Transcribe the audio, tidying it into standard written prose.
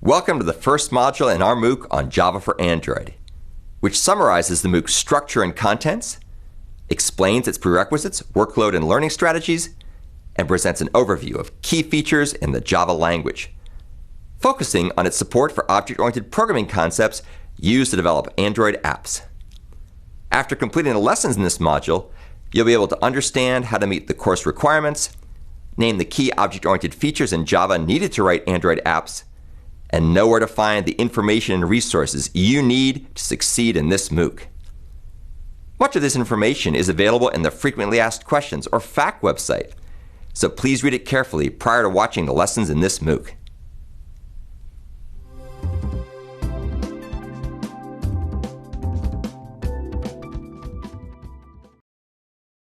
Welcome to the first module in our MOOC on Java for Android, which summarizes the MOOC's structure and contents, explains its prerequisites, workload, and learning strategies, and presents an overview of key features in the Java language, focusing on its support for object-oriented programming concepts used to develop Android apps. After completing the lessons in this module, you'll be able to understand how to meet the course requirements, name the key object-oriented features in Java needed to write Android apps, and know where to find the information and resources you need to succeed in this MOOC. Much of this information is available in the Frequently Asked Questions, or FAQ website, so please read it carefully prior to watching the lessons in this MOOC.